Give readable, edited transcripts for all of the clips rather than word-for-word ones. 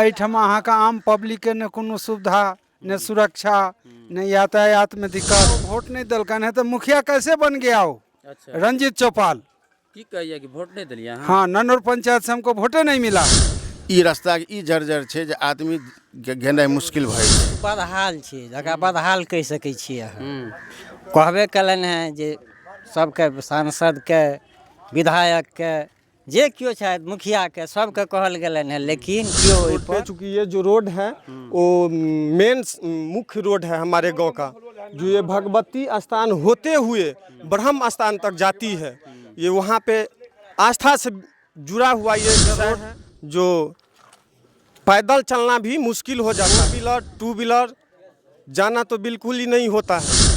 एहिठाम अहाँ का आम पब्लिक के न कोनो सुविधा न सुरक्षा न यातायात में दिक्कत। वोट नहीं दलकन है तो मुखिया कैसे बन गया हो? अच्छा रंजीत चौपाल। की कहिए कि वोट नहीं दिलिए? हाँ, ननौर पंचायत से हमको वोटे नहीं मिला। ई रास्ता ई जर्जर छै जे आदमी गेनाइ मुश्किल भए छै। बदहाल छै, जकरा बदहाल कहि सकै छियै अहाँ। कहबे कयलनि हैं जे सबके सांसदके विधायकके जे केओ छथि मुखियाके सबके कहल गेलनि हैं, लेकिन केओ ओहि पर चूँकि ये जो रोड है वो मेन मुख्य रोड है हमारे गांव का, जो ये भगवती स्थान होते हुए ब्रह्म स्थान तक जाती है। ये वहाँ पे आस्था से जुड़ा हुआ ये रोड है, जो पैदल चलना भी मुश्किल हो जाता है। टू व्हीलर जाना तो बिल्कुल ही नहीं होता है।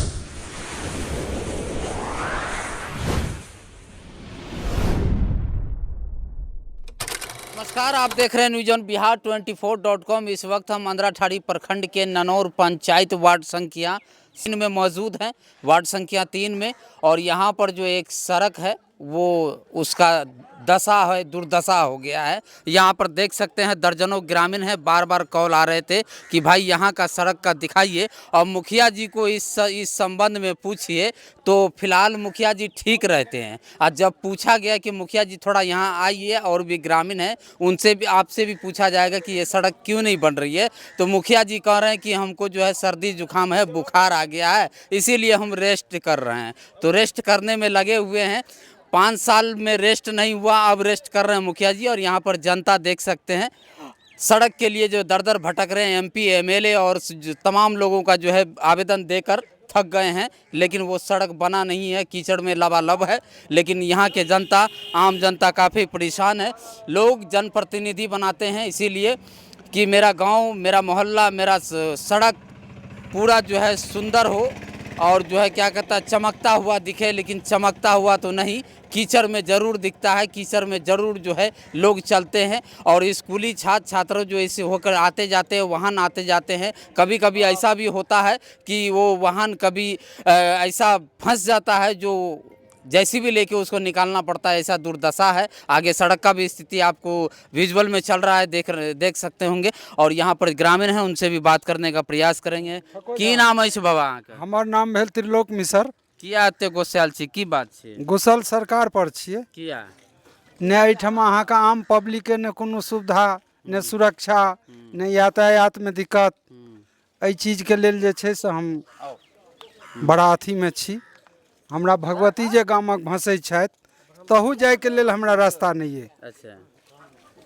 नमस्कार, आप देख रहे हैं न्यूज़ बिहार 24.com। इस वक्त हम अंद्राठाड़ी प्रखंड के ननौर पंचायत वार्ड संख्या 3 में मौजूद हैं, वार्ड संख्या 3 में। और यहाँ पर जो एक सड़क है वो उसका दशा है, दुर्दशा हो गया है। यहाँ पर देख सकते हैं दर्जनों ग्रामीण हैं, बार बार कॉल आ रहे थे कि भाई यहाँ का सड़क का दिखाइए और मुखिया जी को इस संबंध में पूछिए। तो फिलहाल मुखिया जी ठीक रहते हैं। और जब पूछा गया कि मुखिया जी थोड़ा यहाँ आइए, और भी ग्रामीण हैं उनसे भी आपसे भी पूछा जाएगा कि ये सड़क क्यों नहीं बन रही है, तो मुखिया जी कह रहे हैं कि हमको जो है सर्दी जुकाम है, बुखार आ गया है, इसीलिए हम रेस्ट कर रहे हैं। तो रेस्ट करने में लगे हुए हैं। 5 साल में रेस्ट नहीं हुआ, अब रेस्ट कर रहे हैं मुखिया जी। और यहाँ पर जनता देख सकते हैं सड़क के लिए जो दर दर भटक रहे हैं। एमपी एमएलए और तमाम लोगों का जो है आवेदन देकर थक गए हैं, लेकिन वो सड़क बना नहीं है, कीचड़ में लबालब है। लेकिन यहाँ के जनता, आम जनता काफ़ी परेशान है। लोग जनप्रतिनिधि बनाते हैं इसीलिए कि मेरा गाँव, मेरा मोहल्ला, मेरा सड़क पूरा जो है सुंदर हो और जो है क्या कहता है चमकता हुआ दिखे। लेकिन चमकता हुआ तो नहीं, कीचड़ में ज़रूर दिखता है, कीचड़ में ज़रूर जो है लोग चलते हैं। और स्कूली छात्र छात्र जो ऐसे होकर आते जाते हैं, वाहन आते जाते हैं। कभी कभी ऐसा भी होता है कि वो वाहन कभी ऐसा फंस जाता है जो जैसी भी लेके उसको निकालना पड़ता है, ऐसा दुर्दशा है। आगे सड़क का भी स्थिति आपको विजुअल में चल रहा है, देख सकते होंगे। और यहाँ पर ग्रामीण हैं, उनसे भी बात करने का प्रयास करेंगे। की नाम है बाबा? हमार नाम भेल त्रिलोक मिसर। किया एते गोसाल छी, की बात छै? गुसल सरकार पर छिए। किया न एहिठाम अहाँ का आम पब्लिक के न कोनो सुविधा न सुरक्षा न यातायात में दिक्कत। एहि चीज के लेल जे छै से हम बड़ा अथी में छी। हमरा भगवती जे गामक भसै छथि तहू जाय के लेल हमरा रास्ता नहीं है। अच्छा,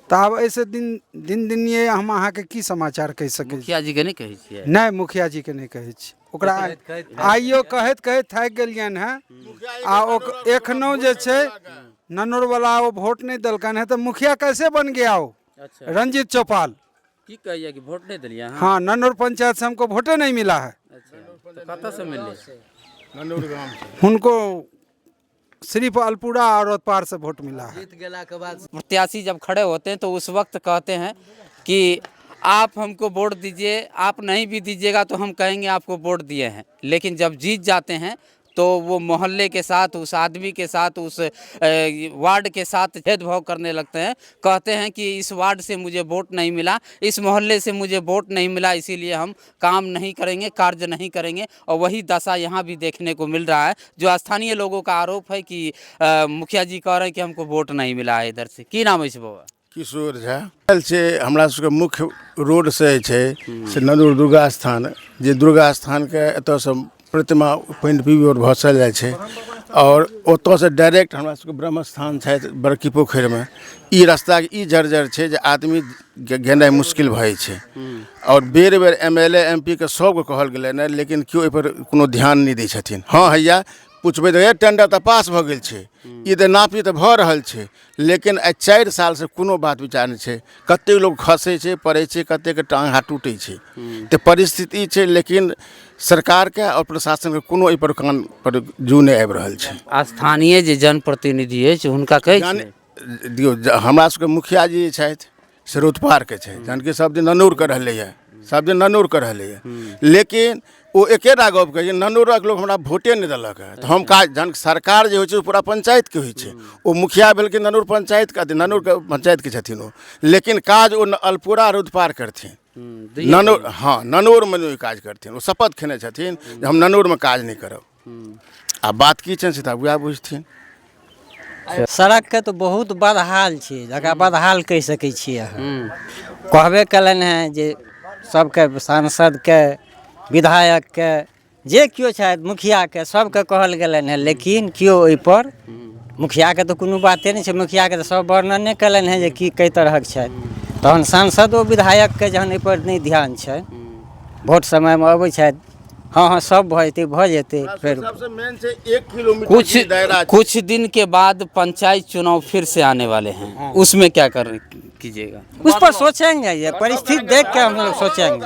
तो आब ऐसे दिन हम अहाँ के की समाचार कह सकै छी? मुखिया जी के नहीं कहे छियै? नहीं, मुखिया जी के नहीं कहै छी। ओकरा आइयो कहैत थाकि गेलियनि हैं। आ एखनो जे छै ननौर वाला वो वोट नहीं दलकन है तो मुखिया कैसे बन गया हो? अच्छा, रंजीत चौपाल। की कहिए कि वोट नहीं दिलिए? हाँ, ननौर पंचायत से हमको वोटे नहीं मिला है। अच्छा, तो कहाँ से मिले? उनको सिर्फ अल्पुरा और उत्पार से वोट मिला है। जीत गेला के बाद प्रत्याशी जब खड़े होते हैं तो उस वक्त कहते हैं कि आप हमको वोट दीजिए, आप नहीं भी दीजिएगा तो हम कहेंगे आपको वोट दिए हैं। लेकिन जब जीत जाते हैं तो वो मोहल्ले के साथ, उस आदमी के साथ, उस वार्ड के साथ भेदभाव करने लगते हैं। कहते हैं कि इस वार्ड से मुझे वोट नहीं मिला, इस मोहल्ले से मुझे वोट नहीं मिला, इसीलिए हम काम नहीं करेंगे, कार्य नहीं करेंगे। और वही दशा यहाँ भी देखने को मिल रहा है। जो स्थानीय लोगों का आरोप है कि मुखिया जी कह रहे हैं कि हमको वोट नहीं मिला है इधर से। की नाम है इस बाबा? किशोर झा से हमरा सबके मुख्य रोड से छै से ननौर दुर्गा स्थान, जे दुर्गा स्थान के एतऽ से प्रतिमा पानि पीबी और भसल जाइ छै। और ओतऽ से डायरेक्ट हमरा सबके ब्रह्म स्थान छै बड़की पोखरि में। ई रास्ता ई जर्जर छै जे आदमी गेनाइ मुश्किल भए छै। और बेर बेर एमएलए एमपी के सबके कहल गेलै ने, लेकिन केओ एहि पर कोनो ध्यान नहीं दै छथिन। हाँ हैया पूछबै तो टेंडर तो पास भऽ गेल छै, ई तो नापी तो भऽ रहल छै, लेकिन 4 साल से कोनो बात विचार नहीं छै। कते लोग खसै छै, पड़ै छै, कते के टांग हाथ टूटै छै। तो परिस्थिति छै, लेकिन सरकार के और प्रशासन के कोनो एहि पर कान पर जू नहीं आबि रहल छै। स्थानीय जे जनप्रतिनिधि अछि हुनका कहै छियै? दियौ, हमरा सबके मुखिया जी छथि से रोतपार के छै, जहन कि सब दिन ननौर के रहलै है, सब दिन ननौर के रहलै है। लेकिन ओ एकेटा गप कहै छै ननौरक लोक हमरा भोटे नहि देलक है तऽ हम काज जहन सरकार जे होइ छै ओ पूरा पंचायतके होइ छै ओ मुखिया भेलखिन ननौर पंचायतके अथी ननौरके पंचायतके छथिन ओ लेकिन काज ओ अल्पुरा रोड पार करथिन ननौर हाँ ननौरमे नहि काज करथिन ओ शपथ खेने छथिन जे हम ननौरमे काज नहि करब आ बात की छनि से तऽ वएह बुझथिन। सड़क के तो बहुत बदहाल छै, जकरा बदहाल कहि सकै छियै अहाँ। कहबे कयलनि हैं जे सबके सांसदके विधायकके जे केओ छथि मुखियाके सबके कहल गेलनि हैं, लेकिन केओ ओहिपर मुखियाके तऽ कोनो बाते नहि छै, मुखियाके तऽ सब वर्णने कयलनि हैं जे की कई तरहक छथि। तहन सांसदो विधायकके जहन एहिपर नहीं ध्यान छै, भोट समयमे अबै छथि हाँ सब भऽ जेतै फिर सबसे मेन छै 1 किलोमीटर की दायरा कुछ दिन के बाद पंचायत चुनाव फिर से आने वाले हैं, उसमें क्या कीजिएगा? उस पर सोचेंगे, ये परिस्थिति देख के हम लोग सोचेंगे,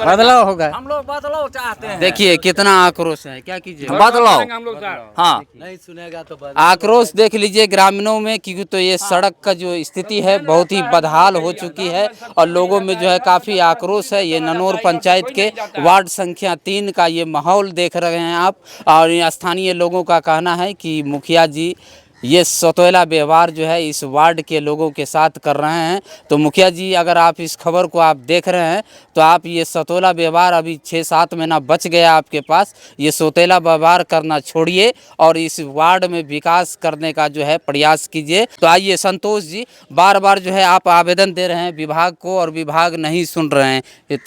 बदलाव होगा। हम लोग बदलाव चाहते हैं। देखिए कितना आक्रोश है, क्या कीजिएगा? बदलाव हम लोग हाँ नहीं सुनेगा तो आक्रोश देख लीजिए ग्रामीणों में, क्योंकि तो ये सड़क का जो स्थिति है बहुत ही बदहाल हो चुकी है और लोगों में जो है काफ़ी आक्रोश है। ये ननौर पंचायत के वार्ड संख्या 3 का ये माहौल देख रहे हैं आप। और स्थानीय लोगों का कहना है कि मुखिया जी ये सौतेला व्यवहार जो है इस वार्ड के लोगों के साथ कर रहे हैं। तो मुखिया जी अगर आप इस खबर को आप देख रहे हैं तो आप ये सौतेला व्यवहार, अभी 6-7 महीना बच गया आपके पास, ये सौतेला व्यवहार करना छोड़िए और इस वार्ड में विकास करने का जो है प्रयास कीजिए। तो आइए संतोष जी, बार बार जो है आप आवेदन दे रहे हैं विभाग को और विभाग नहीं सुन रहे हैं,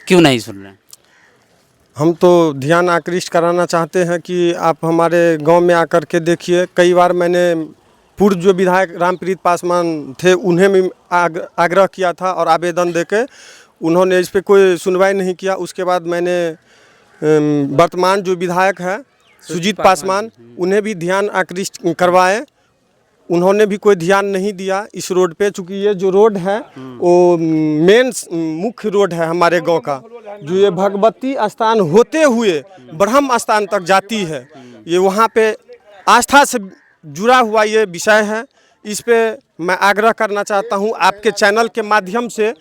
क्यों नहीं सुन रहे हैं? हम तो ध्यान आकृष्ट कराना चाहते हैं कि आप हमारे गांव में आकर के देखिए। कई बार मैंने पूर्व जो विधायक रामप्रीत पासवान थे उन्हें भी आग्रह किया था और आवेदन देके उन्होंने इस पर कोई सुनवाई नहीं किया। उसके बाद मैंने वर्तमान जो विधायक है सुजीत पासवान, उन्हें भी ध्यान आकृष्ट करवाए, उन्होंने भी कोई ध्यान नहीं दिया इस रोड पे। चूँकि ये जो रोड है वो मेन मुख्य रोड है हमारे गांव का, जो ये भगवती स्थान होते हुए ब्रह्म स्थान तक जाती है। ये वहाँ पे आस्था से जुड़ा हुआ ये विषय है। इस पे मैं आग्रह करना चाहता हूँ आपके चैनल के माध्यम से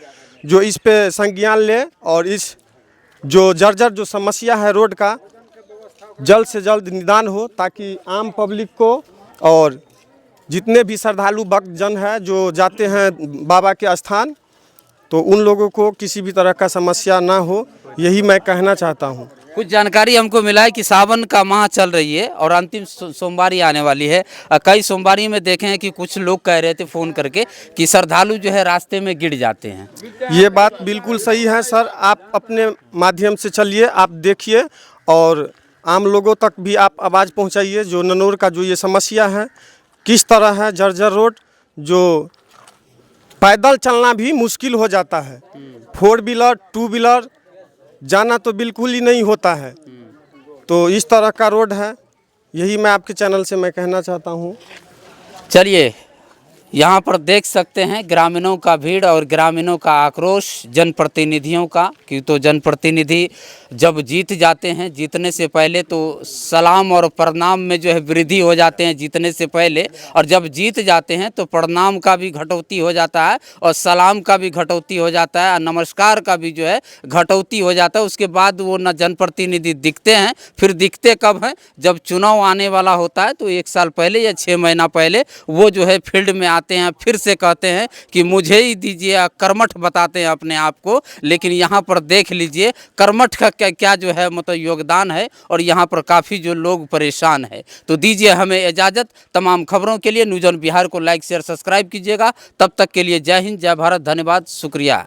जो इस पे संज्ञान ले और इस जो जर्जर जो समस्या है रोड का जल्द से जल्द निदान हो, ताकि आम पब्लिक को और जितने भी श्रद्धालु भक्तजन हैं जो जाते हैं बाबा के स्थान, तो उन लोगों को किसी भी तरह का समस्या ना हो, यही मैं कहना चाहता हूँ। कुछ जानकारी हमको मिला है कि सावन का माह चल रही है और अंतिम सोमवारी आने वाली है। कई सोमवारी में देखे हैं कि कुछ लोग कह रहे थे फ़ोन करके कि श्रद्धालु जो है रास्ते में गिर जाते हैं। ये बात बिल्कुल सही है सर, आप अपने माध्यम से चलिए, आप देखिए और आम लोगों तक भी आप आवाज़ पहुँचाइए। जो ननौर का जो ये समस्या है किस तरह है, जर्जर रोड जो पैदल चलना भी मुश्किल हो जाता है, 4 व्हीलर 2 व्हीलर जाना तो बिल्कुल ही नहीं होता है। तो इस तरह का रोड है, यही मैं आपके चैनल से मैं कहना चाहता हूँ। चलिए यहाँ पर देख सकते हैं ग्रामीणों का भीड़ और ग्रामीणों का आक्रोश जनप्रतिनिधियों का, कि तो जनप्रतिनिधि जब जीत जाते हैं, जीतने से पहले तो सलाम और प्रणाम में जो है वृद्धि हो जाते हैं जीतने से पहले, और जब जीत जाते हैं तो प्रणाम का भी घटौती हो जाता है और सलाम का भी घटौती हो जाता है और नमस्कार का भी जो है घटौती हो जाता है। उसके बाद वो न जनप्रतिनिधि दिखते हैं, फिर दिखते कब हैं? जब चुनाव आने वाला होता है, तो 1 साल पहले या 6 महीना पहले वो जो है फील्ड में आते हैं, फिर से कहते हैं कि मुझे ही दीजिए, कर्मठ बताते हैं अपने आप को। लेकिन यहाँ पर देख लीजिए कर्मठ का क्या जो है मतलब योगदान है, और यहाँ पर काफ़ी जो लोग परेशान है। तो दीजिए हमें इजाज़त। तमाम खबरों के लिए न्यूज़ ऑन बिहार को लाइक शेयर सब्सक्राइब कीजिएगा। तब तक के लिए जय हिंद, जय भारत, धन्यवाद, शुक्रिया।